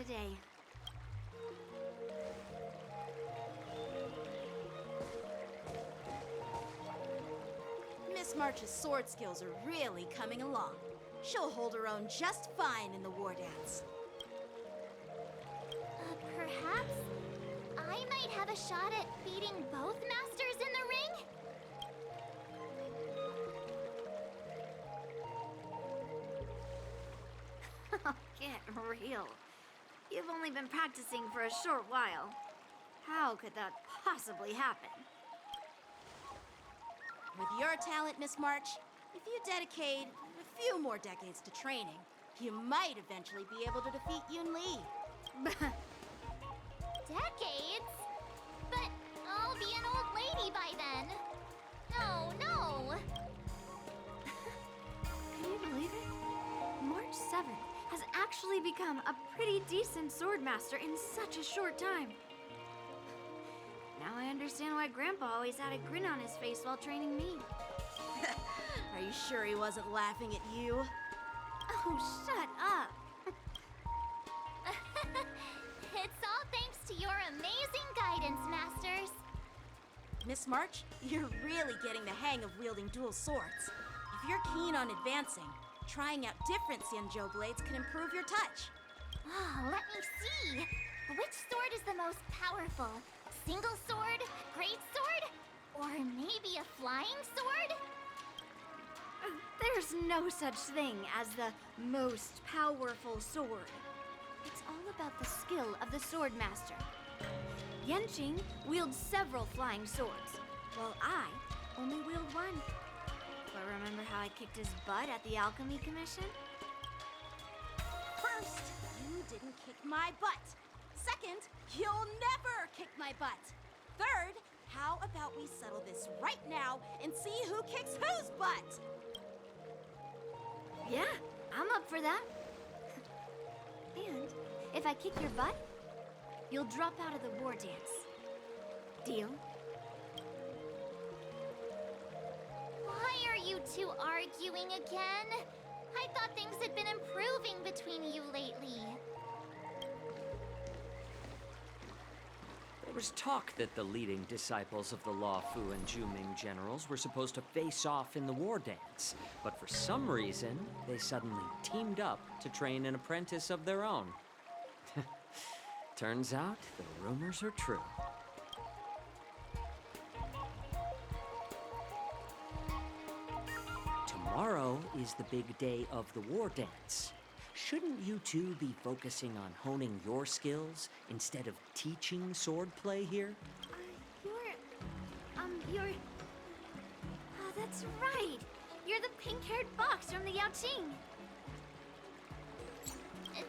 day. Miss March's sword skills are really coming along. She'll hold her own just fine in the war dance. Perhaps I might have a shot at beating both masters in the ring? Get real. You've only been practicing for a short while. How could that possibly happen? With your talent, Miss March, if you dedicate a few more decades to training, you might eventually be able to defeat Yun Li. Decades? But I'll be an old lady by then. No. Can you believe it? March 7th has actually become a pretty decent swordmaster in such a short time. Now I understand why Grandpa always had a grin on his face while training me. Are you sure he wasn't laughing at you? Oh, shut up! It's all thanks to your amazing guidance, Masters. Miss March, you're really getting the hang of wielding dual swords. If you're keen on advancing, trying out different Xianzhou blades can improve your touch. Oh, let me see. Which sword is the most powerful? Single sword? Great sword? Or maybe a flying sword? There's no such thing as the most powerful sword. It's all about the skill of the swordmaster. Yanqing wields several flying swords, while I only wield one. But remember how I kicked his butt at the Alchemy Commission? First, you didn't kick my butt. Second, you'll never kick my butt. Third, how about we settle this right now and see who kicks whose butt? Yeah, I'm up for that. And if I kick your butt, you'll drop out of the war dance. Deal? Why are you two arguing again? I thought things had been improving between you lately. There was talk that the leading disciples of the Law Fu and Juming generals were supposed to face off in the war dance, but for some reason, they suddenly teamed up to train an apprentice of their own. Turns out the rumors are true. Tomorrow is the big day of the war dance. Shouldn't you two be focusing on honing your skills instead of teaching swordplay here? You're... Oh, that's right. You're the pink-haired box from the Yaoqing.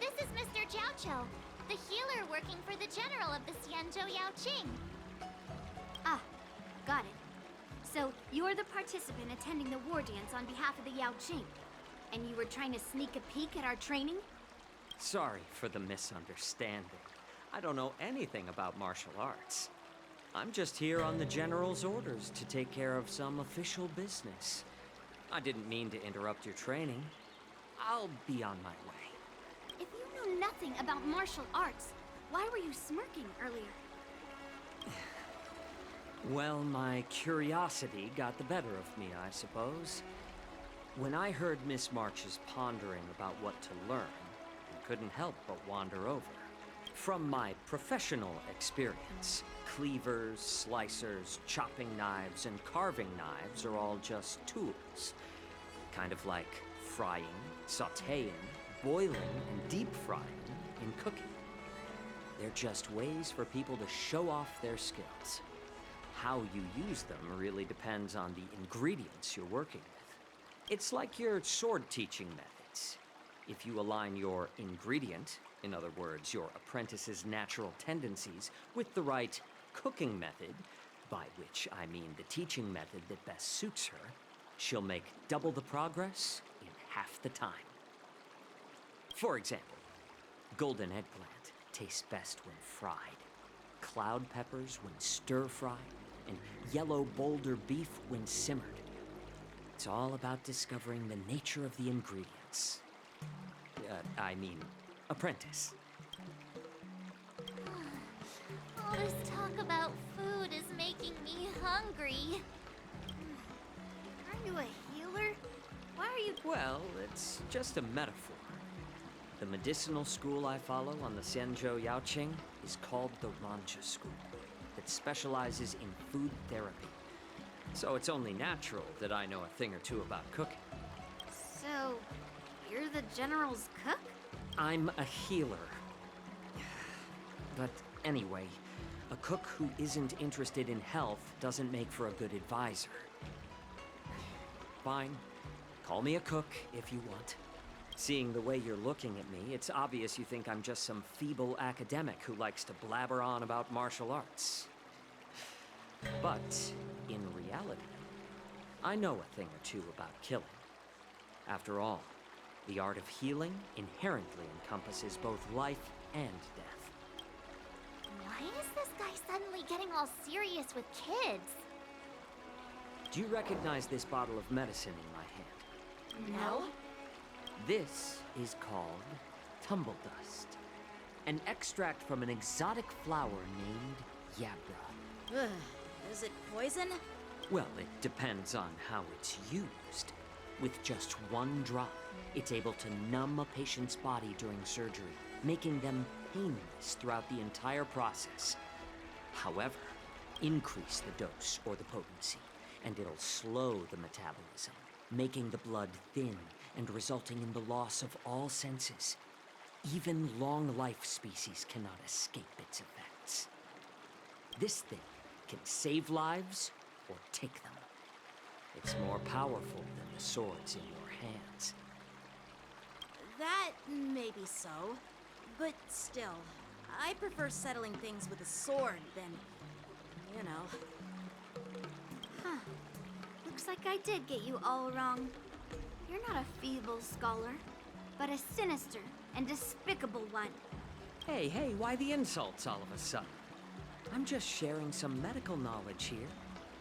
This is Mr. Jiaoqiu, the healer working for the general of the Xianzhou Yaoqing. Ah, got it. So, you're the participant attending the war dance on behalf of the Yaoqing. And you were trying to sneak a peek at our training? Sorry for the misunderstanding. I don't know anything about martial arts. I'm just here on the general's orders to take care of some official business. I didn't mean to interrupt your training. I'll be on my way. If you know nothing about martial arts, why were you smirking earlier? Well, my curiosity got the better of me, I suppose. When I heard Miss March's pondering about what to learn, I couldn't help but wander over. From my professional experience, cleavers, slicers, chopping knives, and carving knives are all just tools. Kind of like frying, sautéing, boiling, and deep frying in cooking. They're just ways for people to show off their skills. How you use them really depends on the ingredients you're working with. It's like your sword teaching methods. If you align your ingredient, in other words, your apprentice's natural tendencies, with the right cooking method, by which I mean the teaching method that best suits her, she'll make double the progress in half the time. For example, golden eggplant tastes best when fried, cloud peppers when stir-fried, and yellow boulder beef when simmered. It's all about discovering the nature of the ingredients. Apprentice. All this talk about food is making me hungry. Are you a healer? Why are you... Well, it's just a metaphor. The medicinal school I follow on the Senjo Yaoqing is called the Ranja School. It specializes in food therapy. So it's only natural that I know a thing or two about cooking. So, you're the General's cook? I'm a healer. But anyway, a cook who isn't interested in health doesn't make for a good advisor. Fine. Call me a cook if you want. Seeing the way you're looking at me, it's obvious you think I'm just some feeble academic who likes to blabber on about martial arts. But, in reality, I know a thing or two about killing. After all, the art of healing inherently encompasses both life and death. Why is this guy suddenly getting all serious with kids? Do you recognize this bottle of medicine in my hand? No. This is called tumble dust, an extract from an exotic flower named yabra. Ugh, is it poison? Well, it depends on how it's used. With just one drop, it's able to numb a patient's body during surgery, making them painless throughout the entire process. However, increase the dose or the potency, and it'll slow the metabolism, making the blood thin and resulting in the loss of all senses. Even long-life species cannot escape its effects. This thing can save lives or take them. It's more powerful than the swords in your hands. That may be so, but still, I prefer settling things with a sword than, you know. Huh. Looks like I did get you all wrong. You're not a feeble scholar, but a sinister and despicable one. Hey, why the insults all of a sudden? I'm just sharing some medical knowledge here,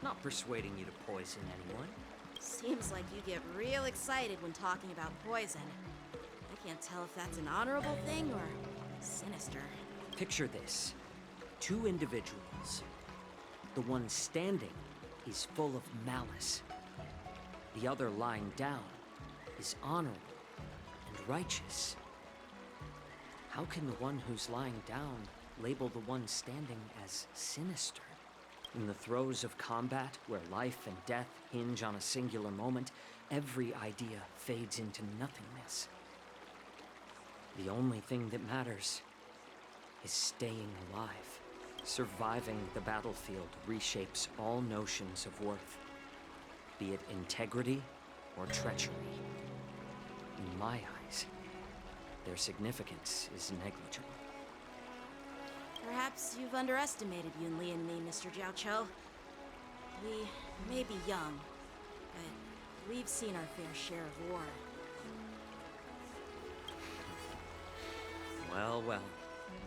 not persuading you to poison anyone. Seems like you get real excited when talking about poison. I can't tell if that's an honorable thing or sinister. Picture this. Two individuals. The one standing is full of malice. The other lying down is honorable and righteous. How can the one who's lying down label the one standing as sinister? In the throes of combat, where life and death hinge on a singular moment, every idea fades into nothingness. The only thing that matters is staying alive. Surviving the battlefield reshapes all notions of worth, be it integrity or treachery. In my eyes, their significance is negligible. Perhaps you've underestimated Yunli and me, Mr. Jiaoqiu. We may be young, but we've seen our fair share of war. Well,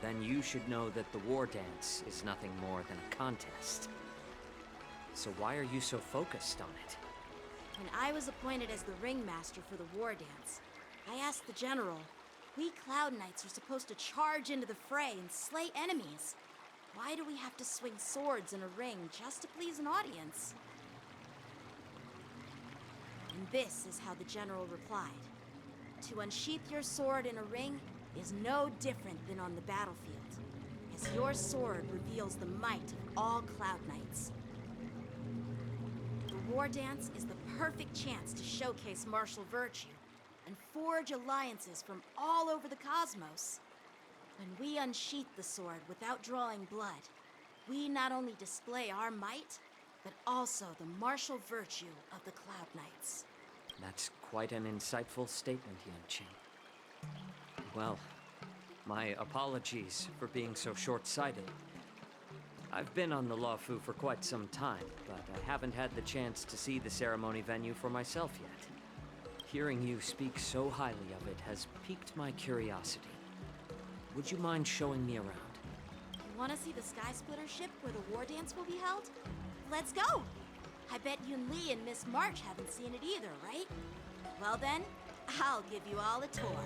then you should know that the war dance is nothing more than a contest. So why are you so focused on it? When I was appointed as the ringmaster for the war dance, I asked the general, we Cloud Knights are supposed to charge into the fray and slay enemies. Why do we have to swing swords in a ring just to please an audience? And this is how the general replied. To unsheath your sword in a ring is no different than on the battlefield, as your sword reveals the might of all Cloud Knights. The war dance is the perfect chance to showcase martial virtue and forge alliances from all over the cosmos. When we unsheath the sword without drawing blood, we not only display our might, but also the martial virtue of the Cloud Knights. That's quite an insightful statement, Yanqing. Well, my apologies for being so short-sighted. I've been on the Luofu for quite some time, but I haven't had the chance to see the ceremony venue for myself yet. Hearing you speak so highly of it has piqued my curiosity. Would you mind showing me around? You want to see the Sky Splitter ship where the war dance will be held? Let's go! I bet Yunli and Miss March haven't seen it either, right? Well then, I'll give you all a tour.